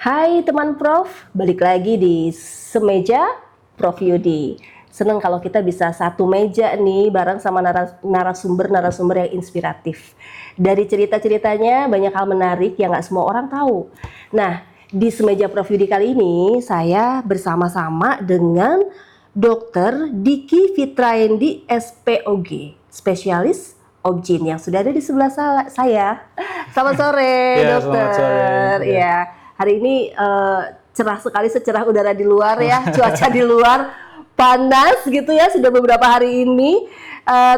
Hai teman Prof, balik lagi di Semeja Prof Yudi. Seneng kalau kita bisa satu meja nih bareng sama narasumber yang inspiratif. Dari cerita-ceritanya banyak hal menarik yang nggak semua orang tahu. Nah, di Semeja Prof Yudi kali ini saya bersama-sama dengan Dr. Diki Fitraendi SPOG, spesialis Obgyn yang sudah ada di sebelah saya. Selamat sore, Ya, dokter. selamat sore. Ya, hari ini cerah sekali, secerah udara di luar ya, cuaca di luar panas gitu ya, sudah beberapa hari ini.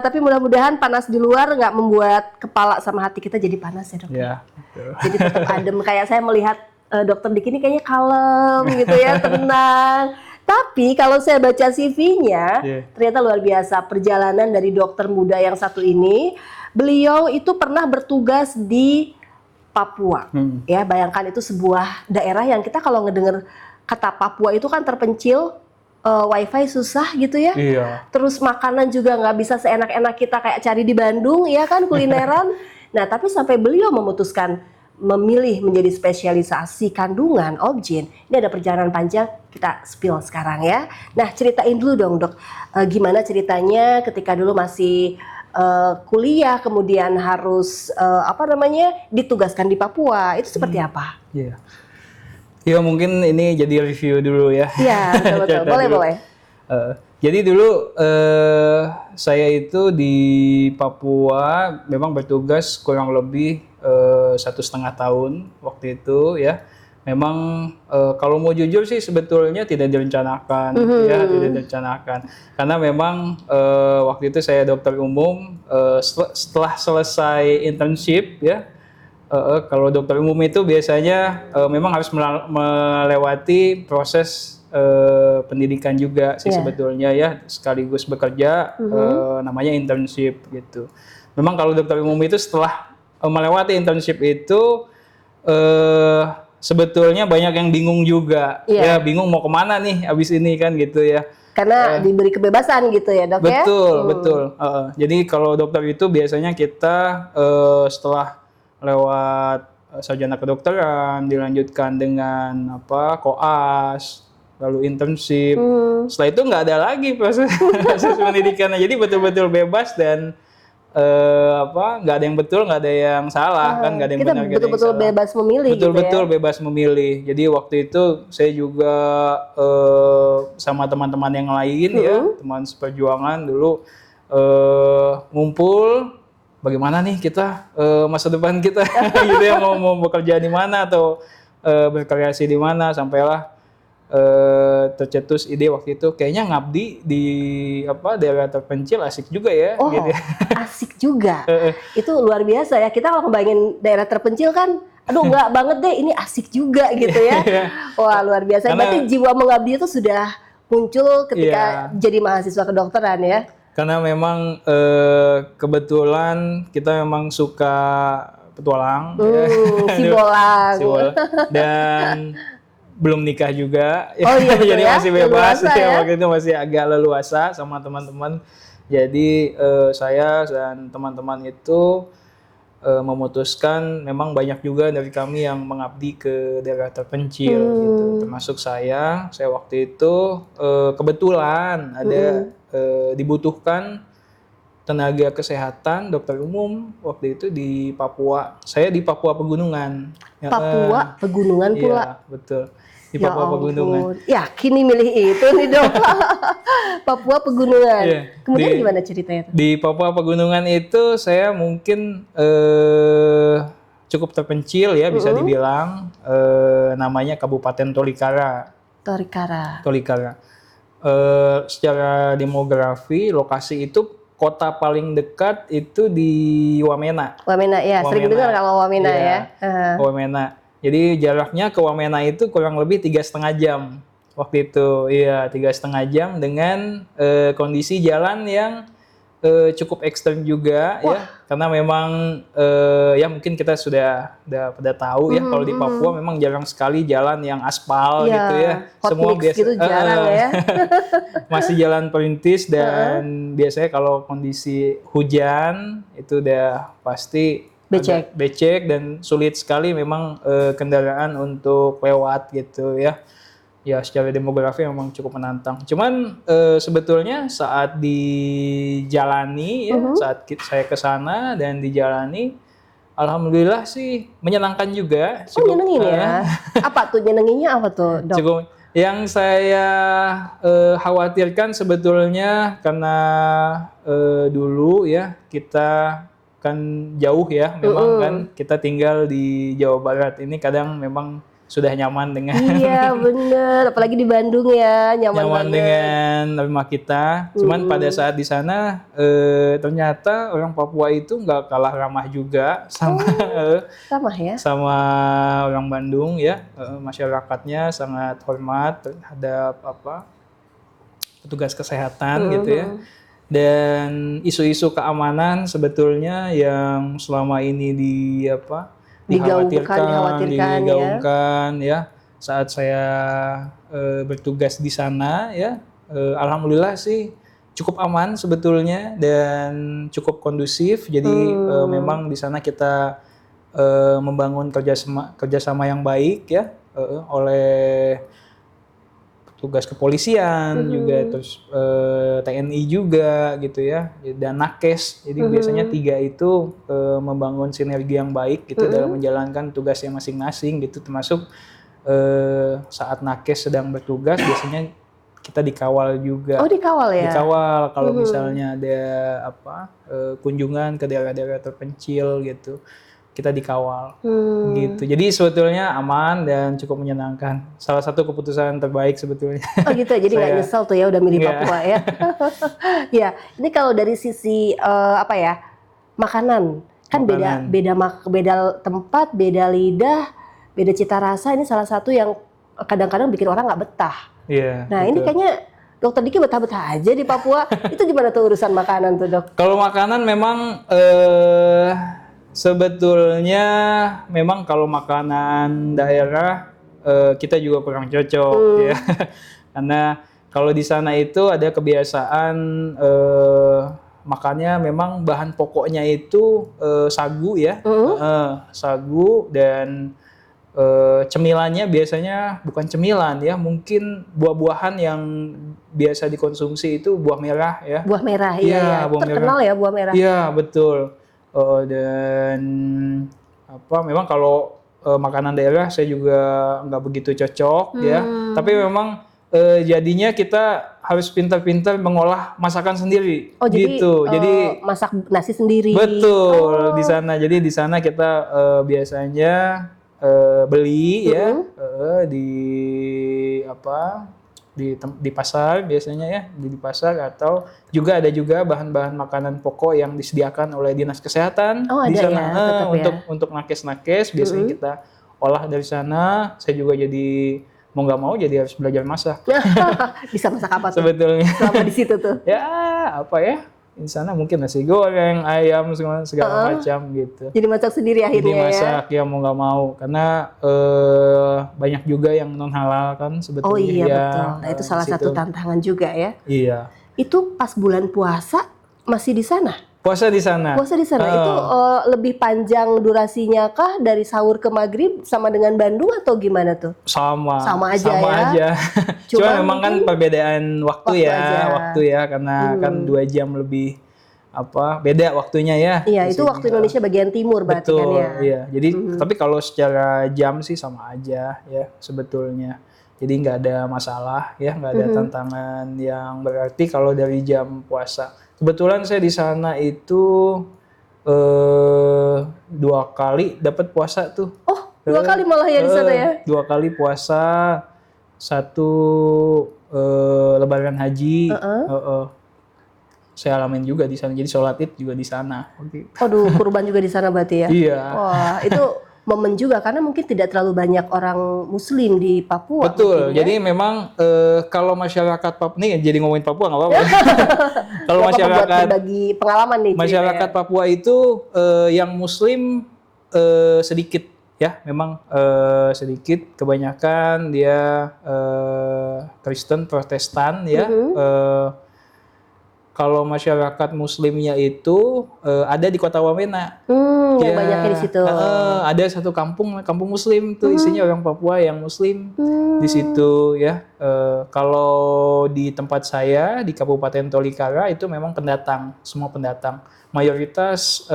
Tapi mudah-mudahan panas di luar nggak membuat kepala sama hati kita jadi panas ya, dokter. Ya, betul. Jadi tetap adem. Kayak saya melihat dokter Diki ini kayaknya kalem gitu ya, tenang. Tapi kalau saya baca CV-nya, ternyata luar biasa perjalanan dari dokter muda yang satu ini. Beliau itu pernah bertugas di Papua. Ya, bayangkan itu sebuah daerah yang kita kalau ngedenger kata Papua itu kan terpencil, wifi susah gitu ya. Iya. Terus makanan juga nggak bisa seenak-enak kita kayak cari di Bandung, ya kan, kulineran. Nah, tapi sampai beliau memutuskan memilih menjadi spesialisasi kandungan Obgyn. Ini ada perjalanan panjang, kita spill sekarang ya. Nah, ceritain dulu dong dok, gimana ceritanya ketika dulu masih kuliah, kemudian harus ditugaskan di Papua, itu seperti apa? Iya. Ya mungkin ini jadi review dulu ya. Iya, betul-betul. Boleh. Jadi dulu saya itu di Papua memang bertugas kurang lebih 1,5 tahun waktu itu ya. Memang kalau mau jujur sih sebetulnya tidak direncanakan, ya tidak direncanakan. Karena memang waktu itu saya dokter umum, setelah selesai internship ya. Kalau dokter umum itu biasanya memang harus melewati proses pendidikan juga sih sebetulnya ya, sekaligus bekerja, namanya internship gitu. Memang kalau dokter umum itu setelah melewati internship itu sebetulnya banyak yang bingung juga, ya bingung mau kemana nih abis ini kan gitu ya. Karena diberi kebebasan gitu ya dok ya? Betul. Jadi kalau dokter itu biasanya kita setelah lewat sarjana kedokteran dilanjutkan dengan koas, lalu internship. Setelah itu nggak ada lagi proses pendidikannya. Jadi betul-betul bebas dan nggak ada yang betul, nggak ada yang salah kan, nggak ada yang benar, nggak ada yang betul-betul salah. bebas memilih. Betul-betul gitu ya? bebas memilih. Jadi waktu itu saya juga sama teman-teman yang lain ya, teman seperjuangan dulu ngumpul. Bagaimana nih kita masa depan kita gitu ya, mau bekerja di mana atau berkreasi di mana, sampailah tercetus ide waktu itu kayaknya ngabdi di daerah terpencil asik juga ya. Oh, gitu. asik juga. Itu luar biasa ya. Kita kalau ngebayangin daerah terpencil kan, aduh nggak banget deh, ini asik juga gitu ya. Wah, luar biasa. Berarti jiwa mengabdi itu sudah muncul ketika jadi mahasiswa kedokteran ya. Karena memang kebetulan kita memang suka petualang, sibolang. dan belum nikah juga, oh, iya, jadi ya? masih bebas. Ya? Waktu itu masih agak leluasa sama teman-teman. Jadi saya dan teman-teman itu memutuskan, memang banyak juga dari kami yang mengabdi ke daerah terpencil gitu, termasuk saya waktu itu kebetulan ada dibutuhkan tenaga kesehatan dokter umum waktu itu di Papua. Saya di Papua Pegunungan. Papua Pegunungan pula. Iya, betul. Di Papua Pegunungan. Yakin nih milih itu nih dok. Papua Pegunungan. Kemudian gimana ceritanya? Di Papua Pegunungan itu saya mungkin cukup terpencil ya, bisa dibilang. Namanya Kabupaten Tolikara. Secara demografi, lokasi itu kota paling dekat itu di Wamena. Wamena ya, sering dengar kalau Wamena ya. Wamena. Jadi jaraknya ke Wamena itu kurang lebih 3,5 jam waktu itu. Iya, 3,5 jam dengan kondisi jalan yang cukup ekstrem juga. Ya, karena memang ya mungkin kita sudah pada tahu ya, kalau di Papua memang jarang sekali jalan yang aspal gitu ya. Semua biasa gitu jarang ya. Masih jalan perintis dan biasanya kalau kondisi hujan itu udah pasti Becek. agak becek dan sulit sekali memang kendaraan untuk lewat gitu ya. Ya secara demografi memang cukup menantang. Cuman sebetulnya saat dijalani ya, saat saya ke sana dan dijalani, alhamdulillah sih menyenangkan juga. Oh, nyenengin ya. Apa tuh nyenenginnya apa tuh, Dok? Cukup. Yang saya khawatirkan sebetulnya karena dulu ya kita kan jauh ya, memang kan kita tinggal di Jawa Barat ini kadang memang sudah nyaman dengan Iya bener, apalagi di Bandung ya, nyaman nyaman banget. dengan rumah kita. Cuman pada saat di sana ternyata orang Papua itu nggak kalah ramah juga sama Sama ya. sama orang Bandung ya. Masyarakatnya sangat hormat terhadap petugas kesehatan gitu ya. Dan isu-isu keamanan sebetulnya yang selama ini Digaungkan digaungkan ya. Saat saya bertugas di sana ya, alhamdulillah sih cukup aman sebetulnya dan cukup kondusif. Jadi memang di sana kita membangun kerjasama yang baik ya oleh petugas kepolisian juga, terus TNI juga gitu ya, dan nakes. Jadi biasanya 3 itu membangun sinergi yang baik gitu dalam menjalankan tugasnya masing-masing gitu, termasuk saat nakes sedang bertugas biasanya kita dikawal juga. Oh, dikawal ya? Dikawal kalau misalnya ada kunjungan ke daerah-daerah terpencil gitu. Kita dikawal gitu. Jadi sebetulnya aman dan cukup menyenangkan. Salah satu keputusan terbaik sebetulnya. Oh gitu, jadi nggak nyesel tuh ya udah milih Papua ya. Ya, ini kalau dari sisi makanan kan beda tempat, beda lidah, beda cita rasa. Ini salah satu yang kadang-kadang bikin orang nggak betah. Iya. Nah ini kayaknya Dokter Diki betah-betah aja di Papua. Itu gimana tuh urusan makanan tuh, Dok? Kalau makanan memang sebetulnya memang kalau makanan daerah kita juga kurang cocok ya. Karena kalau di sana itu ada kebiasaan makannya memang bahan pokoknya itu sagu ya. Sagu dan cemilannya biasanya bukan cemilan ya, mungkin buah-buahan yang biasa dikonsumsi itu buah merah ya. Buah merah, iya. Buah terkenal merah. Ya buah merah. Iya, betul. Dan memang kalau makanan daerah saya juga nggak begitu cocok ya. Tapi memang jadinya kita harus pintar-pintar mengolah masakan sendiri. Oh, gitu. Jadi masak nasi sendiri. Betul, di sana. Jadi di sana kita biasanya beli ya di pasar biasanya ya, di pasar, atau juga ada juga bahan-bahan makanan pokok yang disediakan oleh dinas kesehatan di sana untuk nakes biasanya kita olah dari sana. Saya juga jadi mau nggak mau jadi harus belajar masak. Bisa masak apa tuh? Sebetulnya selama di situ tuh? Ya di sana mungkin nasi goreng, ayam, segala macam gitu. Jadi masak sendiri akhirnya. Jadi masak ya mau nggak mau, karena banyak juga yang non halal kan sebetulnya. Oh iya ya, betul. Nah itu salah satu tantangan juga ya. Iya. Itu pas bulan puasa masih di sana? Puasa di sana. Puasa di sana itu lebih panjang durasinya kah dari sahur ke maghrib sama dengan Bandung atau gimana tuh? Sama aja ya. Cuma memang kan perbedaan waktu ya, karena kan 2 jam lebih beda waktunya ya. Iya, itu waktu Indonesia bagian timur berarti kan ya. Iya. Jadi tapi kalau secara jam sih sama aja ya sebetulnya. Jadi nggak ada masalah ya, nggak ada tantangan yang berarti kalau dari jam puasa. Kebetulan saya di sana itu 2 kali dapat puasa tuh. Oh, 2 kali malah ya di sana ya? 2 kali puasa, 1 Lebaran haji. Saya alamin juga di sana. Jadi sholat Id juga di sana. Aduh, kurban juga di sana berarti ya? Iya. Wah, itu momen juga karena mungkin tidak terlalu banyak orang Muslim di Papua. Betul. Ya? Jadi memang kalau masyarakat Papua, nih jadi ngomongin Papua nggak apa-apa. Kalau masyarakat bagi pengalaman nih. Masyarakat Papua itu yang Muslim sedikit ya, memang sedikit. Kebanyakan dia Kristen, Protestan ya. kalau masyarakat Muslimnya itu ada di Kota Wamena. Yang Ya, banyaknya di situ. ada satu kampung Muslim tuh isinya orang Papua yang Muslim di situ ya. Kalau di tempat saya di Kabupaten Tolikara itu memang pendatang, semua pendatang. Mayoritas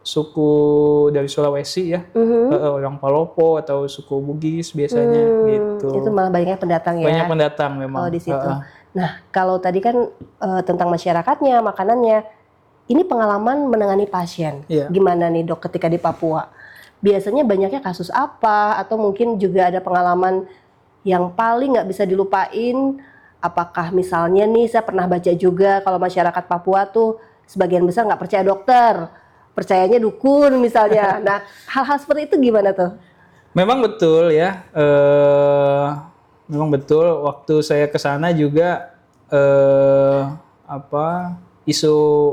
suku dari Sulawesi ya, orang Palopo atau suku Bugis biasanya gitu. Itu malah banyaknya pendatang ya. Banyak pendatang memang. Oh, di situ. Nah, kalau tadi kan tentang masyarakatnya, makanannya, ini pengalaman menangani pasien. Iya. Gimana nih dok ketika di Papua? Biasanya banyaknya kasus apa? Atau mungkin juga ada pengalaman yang paling nggak bisa dilupain? Apakah misalnya nih saya pernah baca juga kalau masyarakat Papua tuh sebagian besar nggak percaya dokter, percayanya dukun misalnya. Nah, hal-hal seperti itu gimana tuh? Memang betul ya. Memang betul. Waktu saya ke sana juga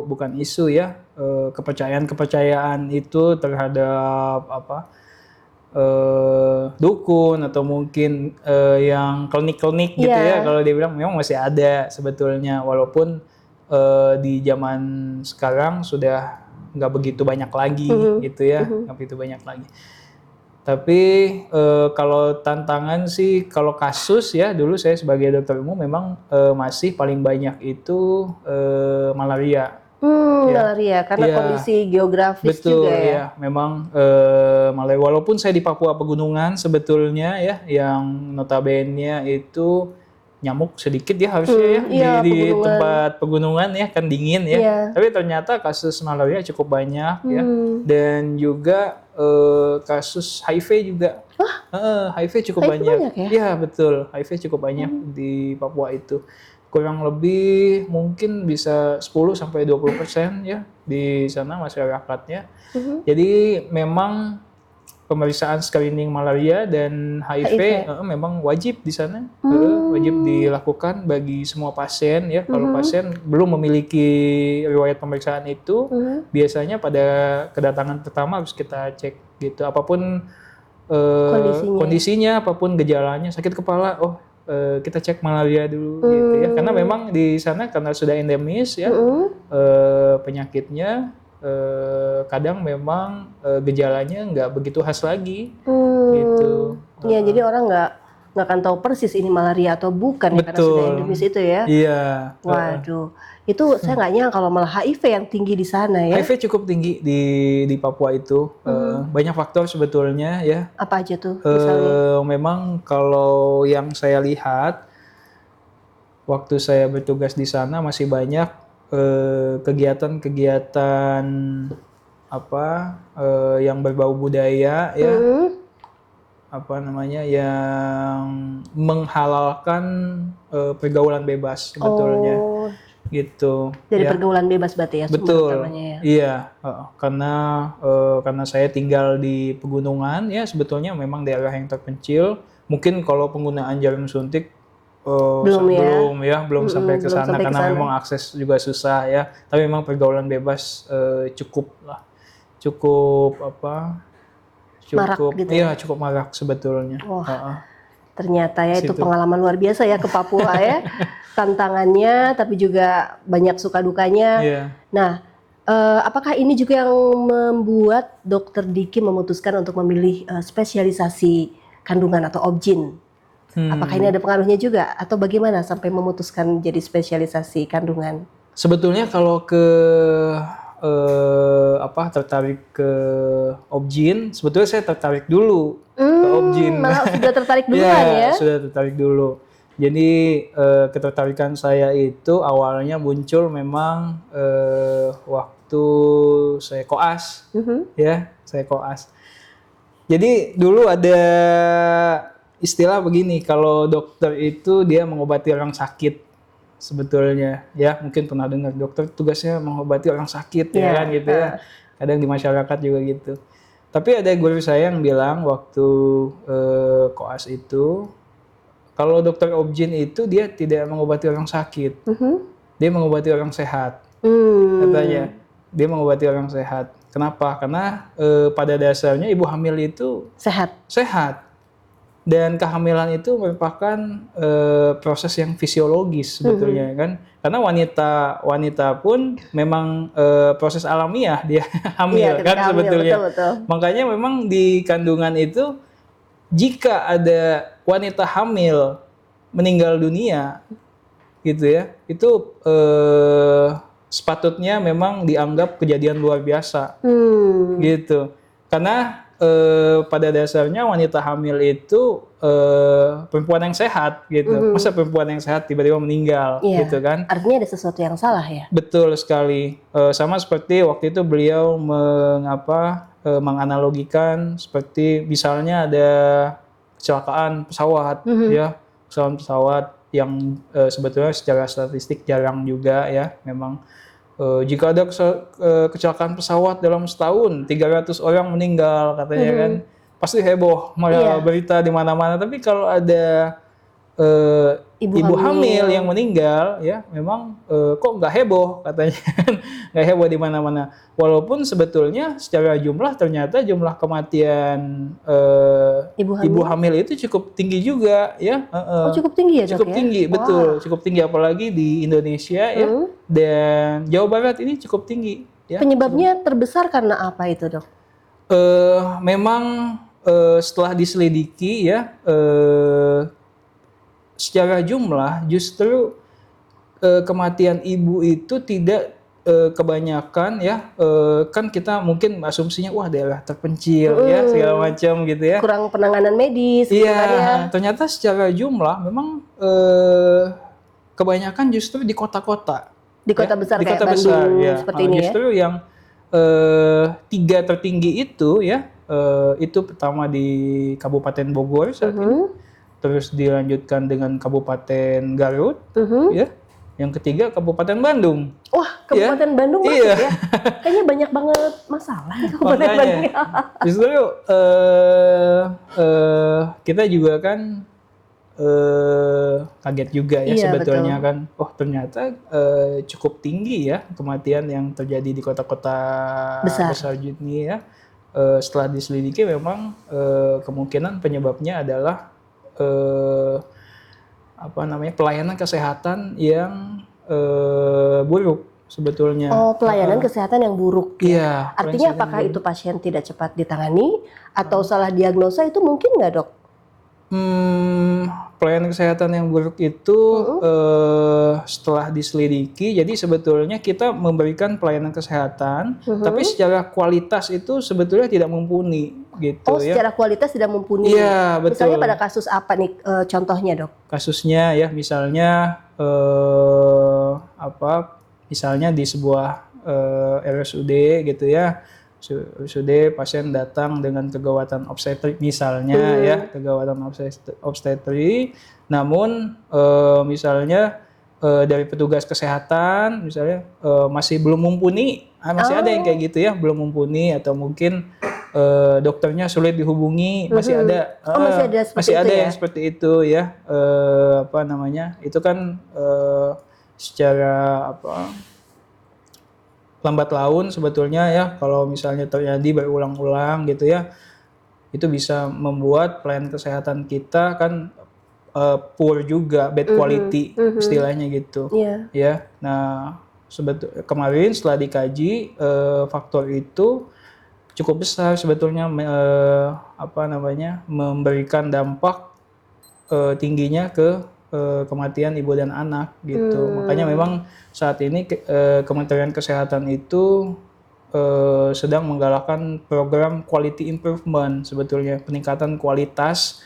bukan isu ya, kepercayaan itu terhadap dukun atau mungkin yang klinik-klinik gitu ya. Kalau dia bilang memang masih ada sebetulnya, walaupun di zaman sekarang sudah nggak begitu banyak lagi gitu ya, nggak begitu banyak lagi. Tapi kalau tantangan sih, kalau kasus ya, dulu saya sebagai dokter umum memang masih paling banyak itu malaria. Malaria, karena kondisi geografis betul, juga ya. Memang malaria. Walaupun saya di Papua Pegunungan sebetulnya ya, yang notabene itu nyamuk sedikit ya harusnya di tempat pegunungan ya, kan dingin ya. Tapi ternyata kasus malaria cukup banyak ya, dan juga kasus HIV juga. HIV cukup banyak ya? Ya betul, HIV cukup banyak di Papua itu. Kurang lebih mungkin bisa 10-20% ya di sana masyarakatnya. Jadi memang pemeriksaan screening malaria dan HIV memang wajib di sana, wajib dilakukan bagi semua pasien ya. Kalau pasien belum memiliki riwayat pemeriksaan itu, biasanya pada kedatangan pertama harus kita cek gitu. Apapun kondisinya, apapun gejalanya, sakit kepala, kita cek malaria dulu gitu ya. Karena memang di sana karena sudah endemis ya penyakitnya. Kadang memang gejalanya nggak begitu khas lagi gitu. Iya, jadi orang nggak akan tahu persis ini malaria atau bukan ya, karena sudah endemis itu ya. Iya. Waduh, itu saya nggak nyangka kalau malah HIV yang tinggi di sana ya. HIV cukup tinggi di Papua itu. Banyak faktor sebetulnya ya. Apa aja tuh misalnya? Memang kalau yang saya lihat waktu saya bertugas di sana masih banyak kegiatan-kegiatan yang berbau budaya ya, yang menghalalkan pergaulan bebas sebetulnya gitu. Dari pergaulan bebas berarti ya, betul utamanya ya. Iya, karena saya tinggal di pegunungan ya, sebetulnya memang daerah yang terpencil. Mungkin kalau penggunaan jarum suntik belum sampai ke sana karena memang akses juga susah ya. Tapi memang pergaulan bebas cukup marak gitu. Iya, cukup marak sebetulnya. Ternyata ya itu pengalaman luar biasa ya ke Papua ya. Tantangannya tapi juga banyak suka dukanya. Nah, apakah ini juga yang membuat Dokter Diki memutuskan untuk memilih spesialisasi kandungan atau obgyn? Apakah ini ada pengaruhnya juga atau bagaimana sampai memutuskan jadi spesialisasi kandungan? Sebetulnya kalau tertarik ke obgyn, sebetulnya saya tertarik dulu ke obgyn. Malah sudah tertarik duluan ya? Sudah tertarik dulu. Jadi ketertarikan saya itu awalnya muncul memang waktu saya koas, saya koas. Jadi dulu ada istilah begini, kalau dokter itu dia mengobati orang sakit sebetulnya ya, mungkin pernah dengar dokter tugasnya mengobati orang sakit ya kan gitu ya, kadang di masyarakat juga gitu. Tapi ada guru saya yang bilang waktu koas itu, kalau dokter obgyn itu dia tidak mengobati orang sakit, dia mengobati orang sehat, katanya dia mengobati orang sehat. Kenapa? Karena pada dasarnya ibu hamil itu sehat. Dan kehamilan itu merupakan proses yang fisiologis sebetulnya kan, karena wanita pun memang proses alamiah dia hamil Iya, kan ketika hamil, sebetulnya. betul. Makanya memang di kandungan itu jika ada wanita hamil meninggal dunia gitu ya, itu sepatutnya memang dianggap kejadian luar biasa gitu. Karena pada dasarnya wanita hamil itu perempuan yang sehat gitu. Masa perempuan yang sehat tiba-tiba meninggal Iya, gitu kan? artinya ada sesuatu yang salah ya. Betul sekali. Sama seperti waktu itu beliau menganalogikan seperti misalnya ada kecelakaan pesawat ya, kecelakaan pesawat yang sebetulnya secara statistik jarang juga ya, memang. Jika ada kecelakaan pesawat dalam setahun 300 orang meninggal katanya kan, pasti heboh malah berita di mana-mana. Tapi kalau ada ibu hamil yang meninggal ya, memang kok nggak heboh katanya, nggak heboh di mana-mana. Walaupun sebetulnya secara jumlah ternyata jumlah kematian ibu hamil itu cukup tinggi juga ya. Cukup tinggi ya dok cukup tinggi, betul, cukup tinggi apalagi di Indonesia ya, dan Jawa Barat ini cukup tinggi. Ya. Penyebabnya terbesar karena apa itu dok? Memang setelah diselidiki ya, secara jumlah justru kematian ibu itu tidak kebanyakan ya, kan kita mungkin asumsinya wah daerah terpencil ya segala macam gitu ya, kurang penanganan medis. Iya, ternyata secara jumlah memang kebanyakan justru di kota-kota. Di kota besar di kayak kota Bandung besar, ya. seperti ini justru ya. yang 3 tertinggi itu ya, itu pertama di Kabupaten Bogor saat ini, terus dilanjutkan dengan Kabupaten Garut, ya. Yang ketiga Kabupaten Bandung. Wah, Kabupaten Bandung masuk ya. Kayaknya banyak banget masalah di Kabupaten Bandung. Justru kita juga kan kaget juga ya sebetulnya, betul. Kan. Oh ternyata cukup tinggi ya kematian yang terjadi di kota-kota besar ini ya. Setelah diselidiki memang kemungkinan penyebabnya adalah pelayanan kesehatan yang buruk sebetulnya. Oh, pelayanan kesehatan yang buruk. Iya. Artinya apakah itu pasien tidak cepat ditangani atau salah diagnosa, itu mungkin nggak dok? Pelayanan kesehatan yang buruk itu setelah diselidiki, jadi sebetulnya kita memberikan pelayanan kesehatan, tapi secara kualitas itu sebetulnya tidak mumpuni, gitu. Oh, secara kualitas tidak mumpuni. Iya, betul. Misalnya pada kasus apa nih contohnya dok? Kasusnya ya, misalnya misalnya di sebuah RSUD gitu ya. RSUD pasien datang dengan kegawatan obstetrik misalnya ya, kegawatan obstetrik, namun misalnya dari petugas kesehatan misalnya masih belum mumpuni, masih ada yang kayak gitu ya, belum mumpuni, atau mungkin dokternya sulit dihubungi, masih ada, masih ada yang seperti itu ya, itu kan secara lambat laun sebetulnya ya, kalau misalnya terjadi berulang-ulang gitu ya, itu bisa membuat pelayanan kesehatan kita kan poor juga, bad quality istilahnya gitu. Ya, nah kemarin setelah dikaji faktor itu cukup besar sebetulnya, memberikan dampak tingginya ke kematian ibu dan anak gitu. Makanya memang saat ini Kementerian Kesehatan itu sedang menggalakkan program quality improvement, sebetulnya peningkatan kualitas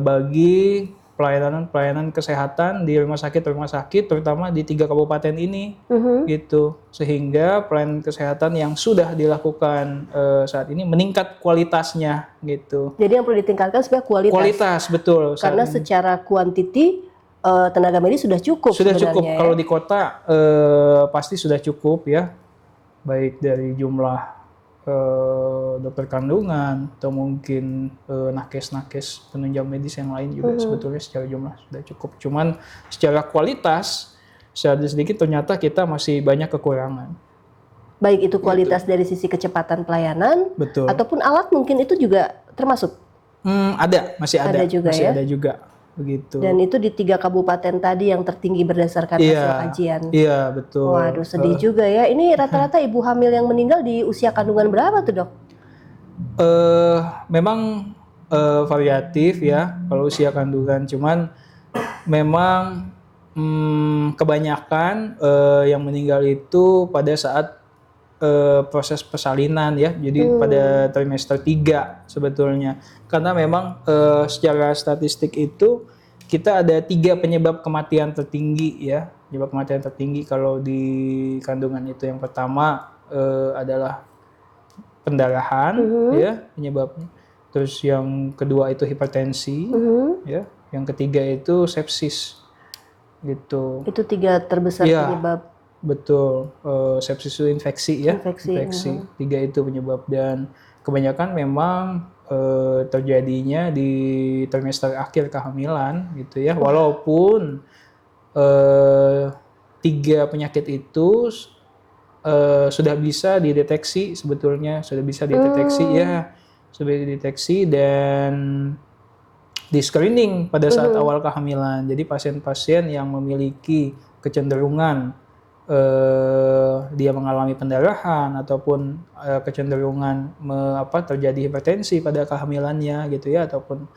bagi pelayanan kesehatan di rumah sakit terutama di 3 kabupaten ini gitu, sehingga pelayanan kesehatan yang sudah dilakukan saat ini meningkat kualitasnya gitu. Jadi yang perlu ditingkatkan sebenarnya kualitas, betul. Karena secara kuantiti tenaga medis sudah cukup. Sudah cukup ya? Kalau di kota pasti sudah cukup ya, baik dari jumlah dokter kandungan atau mungkin nakes penunjang medis yang lain juga sebetulnya secara jumlah sudah cukup. Cuman secara kualitas, secara sedikit ternyata kita masih banyak kekurangan. Baik itu kualitas dari sisi kecepatan pelayanan, betul. Ataupun alat mungkin itu juga termasuk. Masih ada, juga masih ya? ada juga begitu. Dan itu di 3 kabupaten tadi yang tertinggi berdasarkan hasil kajian. Iya, betul. Waduh, sedih juga ya. Ini rata-rata ibu hamil yang meninggal di usia kandungan berapa tuh, Dok? Memang variatif ya kalau usia kandungan, cuman memang kebanyakan yang meninggal itu pada saat proses persalinan ya, jadi pada trimester 3 sebetulnya, karena memang secara statistik itu kita ada 3 penyebab kematian tertinggi ya, penyebab kematian tertinggi kalau di kandungan itu. Yang pertama adalah pendarahan ya penyebabnya, terus yang kedua itu hipertensi ya, yang ketiga itu sepsis gitu. Itu 3 terbesar penyebab. Betul, sepsis itu infeksi ya, infeksi. 3 itu penyebab, dan kebanyakan memang terjadinya di trimester akhir kehamilan gitu ya. Walaupun 3 penyakit itu sudah bisa dideteksi sebetulnya, sudah bisa dideteksi dan di screening pada saat awal kehamilan. Jadi pasien-pasien yang memiliki kecenderungan dia mengalami pendarahan ataupun kecenderungan terjadi hipertensi pada kehamilannya gitu ya, ataupun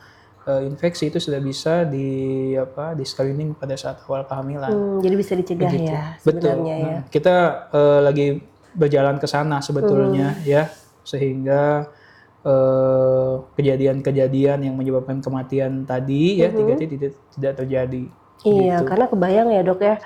infeksi, itu sudah bisa di screening pada saat awal kehamilan. Jadi bisa dicegah begitu. Ya Betul. sebenarnya ya. Kita lagi berjalan ke sana sebetulnya ya, sehingga kejadian-kejadian yang menyebabkan kematian tadi ya tidak terjadi. Iya, gitu. karena kebayang ya, Dok ya.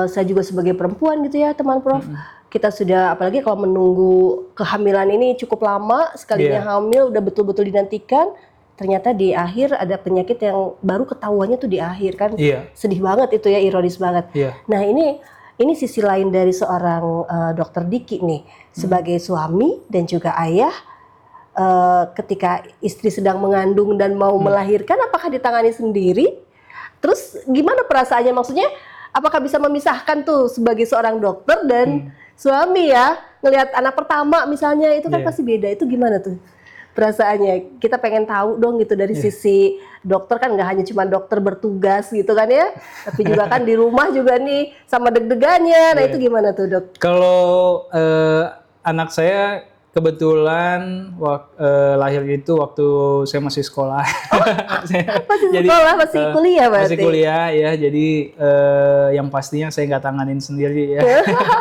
Saya juga sebagai perempuan gitu ya, teman Prof. Kita sudah, apalagi kalau menunggu kehamilan ini cukup lama, sekalinya hamil udah betul-betul dinantikan, ternyata di akhir ada penyakit yang baru ketahuannya tuh di akhir kan. Sedih banget itu ya, ironis banget. Nah, ini sisi lain dari seorang Dokter Diki nih, sebagai suami dan juga ayah. Ketika istri sedang mengandung dan mau melahirkan, apakah ditangani sendiri? Terus gimana perasaannya? Maksudnya apakah bisa memisahkan tuh sebagai seorang dokter dan suami ya, ngelihat anak pertama misalnya, itu kan pasti beda. Itu gimana tuh perasaannya? Kita pengen tahu dong gitu dari sisi dokter, kan nggak hanya cuma dokter bertugas gitu kan ya, tapi juga kan di rumah juga nih sama deg-degannya. Nah itu gimana tuh, Dok? Kalau anak saya kebetulan lahir itu waktu saya masih sekolah. Masih kuliah berarti? Masih kuliah ya, jadi yang pastinya saya nggak tanganin sendiri ya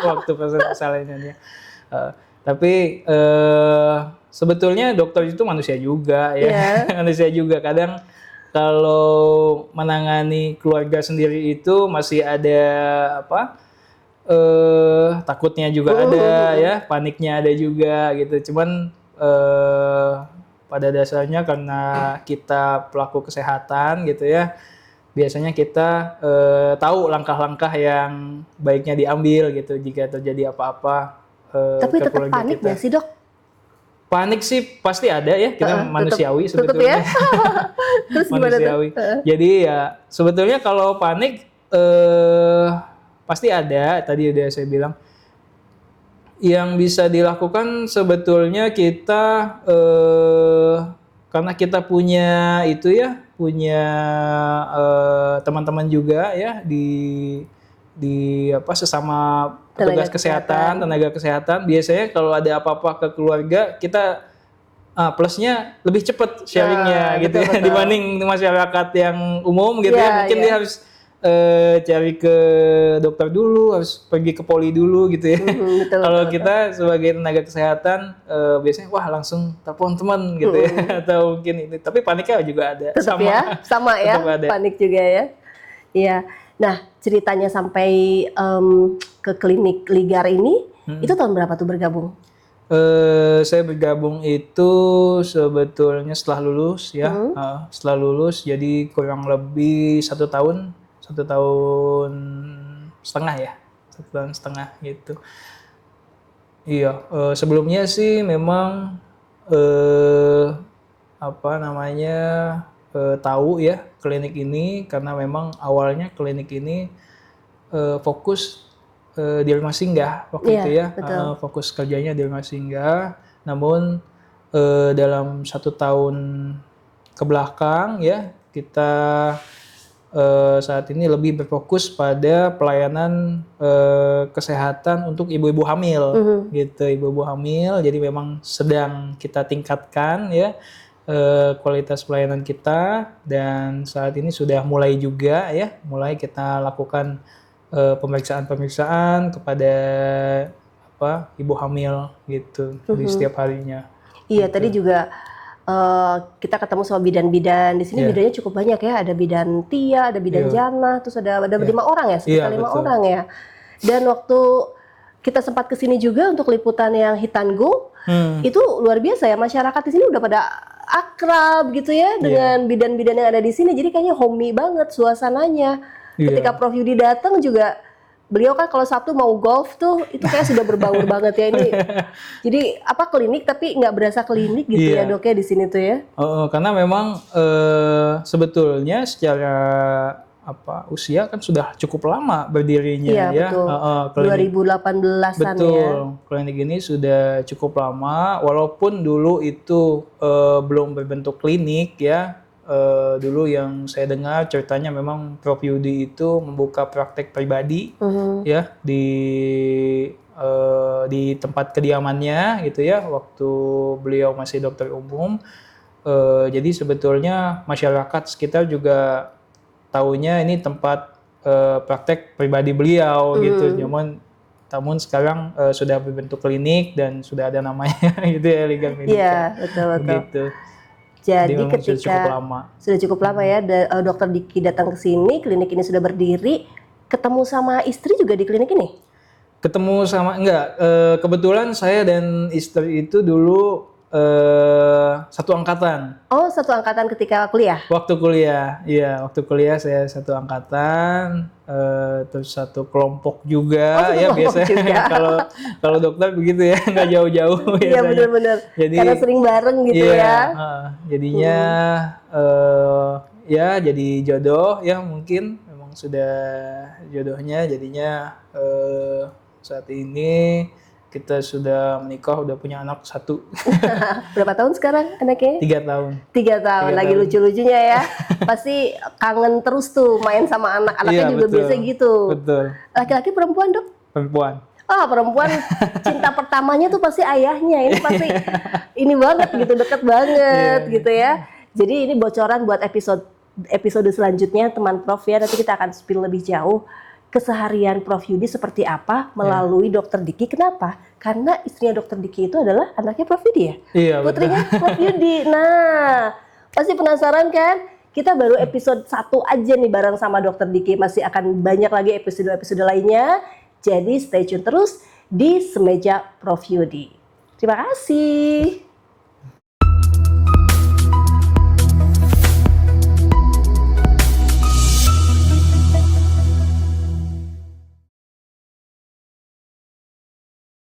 waktu proses persalinannya. Tapi sebetulnya dokter itu manusia juga ya, manusia juga. Kadang kalau menangani keluarga sendiri itu masih ada takutnya juga ada ya, paniknya ada juga gitu. Cuman pada dasarnya karena kita pelaku kesehatan gitu ya, biasanya kita tahu langkah-langkah yang baiknya diambil gitu jika terjadi apa-apa Tapi tetap panik nggak sih, Dok? Panik sih pasti ada ya, kita manusiawi sebetulnya. Ya? Terus manusiawi. Jadi ya sebetulnya kalau panik pasti ada, tadi udah saya bilang. Yang bisa dilakukan sebetulnya kita karena kita punya itu ya, punya teman-teman juga ya di sesama petugas kesehatan, tenaga kesehatan. Biasanya kalau ada apa-apa ke keluarga, kita plusnya lebih cepat sharingnya gitu ya, dibanding masyarakat yang umum gitu ya. Mungkin dia harus cari ke dokter dulu, harus pergi ke poli dulu gitu ya. Kalau kita sebagai tenaga kesehatan biasanya langsung telepon teman gitu ya, atau mungkin ini. Tapi paniknya juga ada. Sama ya, panik juga ya. Iya. Nah, ceritanya sampai ke klinik Ligar ini, itu tahun berapa tuh bergabung? Saya bergabung itu sebetulnya setelah lulus ya, setelah lulus, jadi kurang lebih 1 tahun setengah ya, 1 tahun setengah gitu. Iya, sebelumnya sih memang tahu ya klinik ini, karena memang awalnya klinik ini fokus di rumah singgah waktu itu ya, fokus kerjanya di rumah singgah. Namun dalam 1 tahun ke belakang ya, kita saat ini lebih berfokus pada pelayanan kesehatan untuk ibu-ibu hamil gitu, ibu-ibu hamil. Jadi memang sedang kita tingkatkan ya kualitas pelayanan kita, dan saat ini sudah mulai juga ya, mulai kita lakukan pemeriksaan-pemeriksaan kepada ibu hamil gitu di setiap harinya. Iya, tadi juga kita ketemu sama bidan-bidan. Di sini bidannya cukup banyak ya. Ada bidan Tia, ada bidan Jana, terus ada 5 orang ya, sekitar 5 orang ya. Dan waktu kita sempat kesini juga untuk liputan yang Hit and Go, itu luar biasa ya, masyarakat di sini udah pada akrab gitu ya dengan bidan-bidan yang ada di sini. Jadi kayaknya homey banget suasananya. Ketika Prof Yudi datang juga, beliau kan kalau Sabtu mau golf tuh, itu kayak sudah berbaur banget ya ini. Jadi klinik tapi nggak berasa klinik gitu ya dok ya di sini tuh ya. Karena memang sebetulnya secara usia kan sudah cukup lama berdirinya ya. Betul. 2018-an betul. Klinik ini sudah cukup lama, walaupun dulu itu belum berbentuk klinik ya. Dulu yang saya dengar ceritanya memang Prof Yudi itu membuka praktek pribadi ya di tempat kediamannya gitu ya, waktu beliau masih dokter umum. Jadi sebetulnya masyarakat sekitar juga taunya ini tempat praktek pribadi beliau gitu. Namun sekarang sudah berbentuk klinik dan sudah ada namanya gitu ya, Liga Medika. Iya, betul. Gitu. Jadi ketika sudah cukup lama ya dokter Diki datang ke sini, klinik ini sudah berdiri, ketemu sama istri juga di klinik ini? Ketemu sama kebetulan saya dan istri itu dulu satu angkatan. Oh, satu angkatan ketika kuliah? Waktu kuliah, iya, waktu kuliah saya satu angkatan, terus satu kelompok juga, ya biasanya kalau dokter begitu ya, nggak jauh-jauh. Iya benar-benar. Karena sering bareng gitu ya. Jadinya ya jadi jodoh ya, mungkin memang sudah jodohnya, jadinya saat ini kita sudah menikah, udah punya anak 1. Berapa tahun sekarang anaknya? 3 tahun. 3 tahun, lagi lucu-lucunya ya. Pasti kangen terus tuh main sama anak-anaknya juga biasa gitu. Betul. Laki-laki perempuan dok? Perempuan. Perempuan cinta pertamanya tuh pasti ayahnya. Ini pasti ini banget gitu, deket banget gitu ya. Jadi ini bocoran buat episode selanjutnya teman Prof ya. Nanti kita akan spill lebih jauh keseharian Prof Yudi seperti apa melalui Dokter Diki. Kenapa? Karena istrinya Dokter Diki itu adalah anaknya Prof Yudi ya? Iya, putrinya Prof Yudi. Nah, pasti penasaran kan? Kita baru episode 1 aja nih bareng sama Dokter Diki. Masih akan banyak lagi episode-episode lainnya. Jadi stay tune terus di Semeja Prof Yudi. Terima kasih.